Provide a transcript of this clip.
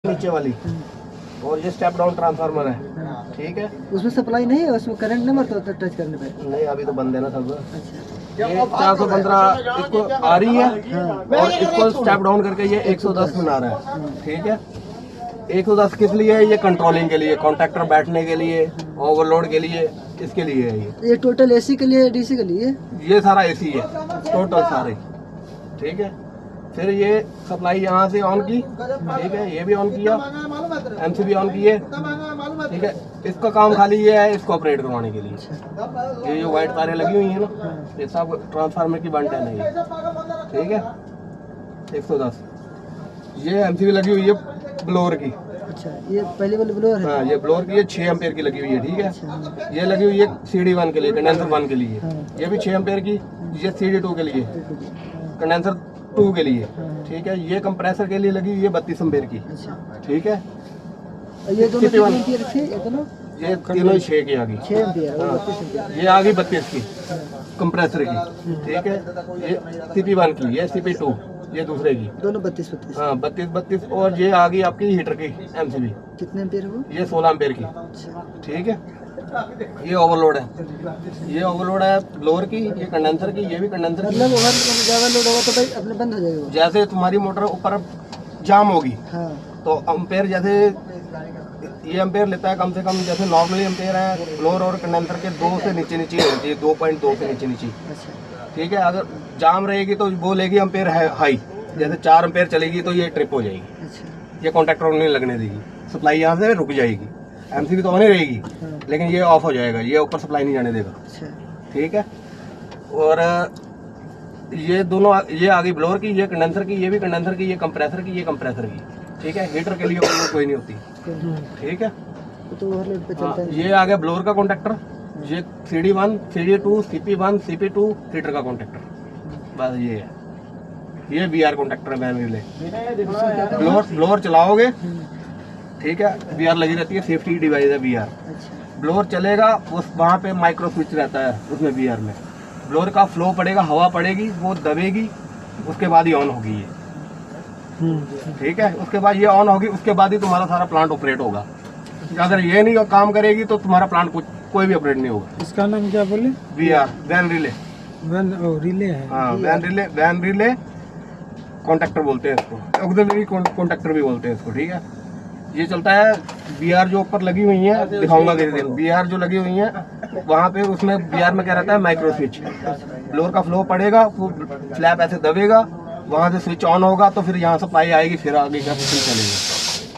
नीचे वाली और ये स्टेप डाउन ट्रांसफार्मर है, ठीक है। उसमें सप्लाई नहीं है, उसमें करंट नहीं मरता होता टच करने पे? नहीं, अभी तो बंद है ना सब। अच्छा, ये 415 इसको आ रही है और इसको स्टेप डाउन करके ये 110 बना रहा है, ठीक है। 110 किस लिए है? ये कंट्रोलिंग के लिए, कॉन्ट्रैक्टर बैठने के लिए, ओवरलोड के लिए, इसके लिए है ये टोटल एसी के लिए, डीसी के लिए? ये सारा एसी है टोटल सारे, ठीक है। फिर ये सप्लाई यहाँ से ऑन की, ठीक है, ये भी ऑन किया, एमसी भी ऑन किए, ठीक है। इसका काम खाली ये है इसको ऑपरेट करवाने के लिए। ये जो वाइट तारें लगी हुई है ना, ये सब ट्रांसफार्मर की 110 है ये, ठीक है। 110 ये एमसी भी लगी हुई है ब्लोअर की। अच्छा, ये पहले वाले ब्लोअर है? हाँ, ये ब्लोअर की, ये 6 एम्पेयर की लगी हुई है, ठीक है। ये लगी हुई है CD1 के लिए, कंडेंसर 1 के लिए। ये भी 6 एम्पेयर की, ये CD2 के लिए, कंडेंसर 2 के लिए, ठीक है। ये कंप्रेसर के लिए लगी हुई है 32 एम्पेयर की, ठीक है। ये दोनों कितने एम्पियर थे? ये दोनों ये तीनों ही 6 की आ गई, 6 एम्पियर और 32 एम्पियर। ये आ गई 32 की कंप्रेसर की, ठीक है। ये CP1 की, ये CP2, ये दूसरे की, दोनों 32 हाँ 32। और ये आ गई आपकी हीटर की MCB, कितने एम्पियर है वो? ये 16 एम्पेयर की, ठीक है। ये ओवरलोड है, ये ओवरलोड है ब्लोअर की, ये कंडेंसर की, ये भी कंडेंसर की। मतलब ओवर ज़्यादा लोड होगा तो भाई अपने बंद हो जाएगा वो? जैसे तुम्हारी मोटर ऊपर जाम होगी, हाँ, तो एम्पेयर जैसे ये एम्पेयर लेता है कम से कम, जैसे नॉर्मली एम्पेयर है ब्लोअर और कंडेंसर के 2 से नीचे नीचे होती है, 2.2 से नीचे नीचे, अच्छा, ठीक है। अगर जाम रहेगी तो वो लेगी एम्पेयर है हाई, जैसे 4 एम्पेयर चलेगी तो ये ट्रिप हो जाएगी, अच्छा, ये कॉन्ट्रैक्टर नहीं लगने देगी, सप्लाई यहाँ से रुक जाएगी। एमसीबी तो ऑन ही रहेगी, लेकिन ये ऑफ हो जाएगा, ये ऊपर सप्लाई नहीं जाने देगा, अच्छा, ठीक है। और ये दोनों ये आ गई ब्लोअर की, ये कंडेंसर की, ये भी कंडेंसर की, ये कंप्रेसर की, ये कंप्रेसर की, ठीक है। हीटर के लिए कोई नहीं होती, ठीक है। तो ओवरलोड पे चलता है। ये आ गया ब्लोअर का कॉन्ट्रैक्टर, ये CD1, CD2, CP1, CP2 heater का कॉन्ट्रैक्टर, बस ये है। ये BR कॉन्ट्रैक्टर है, मैन रिले। ब्लोअर चलाओगे, ठीक है, BR लगी रहती है, सेफ्टी डिवाइस है BR। अच्छा, ब्लोअर चलेगा, उस वहाँ पे माइक्रो स्विच रहता है उसमें BR में, ब्लोअर का फ्लो पड़ेगा, हवा पड़ेगी, वो दबेगी, उसके बाद ही ऑन होगी ये, ठीक है। उसके बाद ये ऑन होगी, उसके बाद ही तुम्हारा सारा प्लांट ऑपरेट होगा। अगर ये नहीं काम करेगी तो तुम्हारा प्लांट कोई भी ऑपरेट नहीं होगा। इसका नाम क्या बोले? BR वैन रिले, रिले है। हाँ वैन रिले कॉन्ट्रैक्टर बोलते हैं इसको, ऑक्सिलरी कॉन्ट्रैक्टर भी बोलते हैं इसको, ठीक है। ये चलता है BR जो ऊपर लगी हुई है, दिखाऊंगा धीरे धीरे। BR जो लगी हुई है वहाँ पे, उसमें BR में क्या रहता है, माइक्रो स्विच। ब्लोअर का फ्लो पड़ेगा, वो फ्लैप ऐसे दबेगा, वहाँ से स्विच ऑन होगा तो फिर यहाँ सप्लाई आएगी, फिर आगे का सिस्टम चलेगा।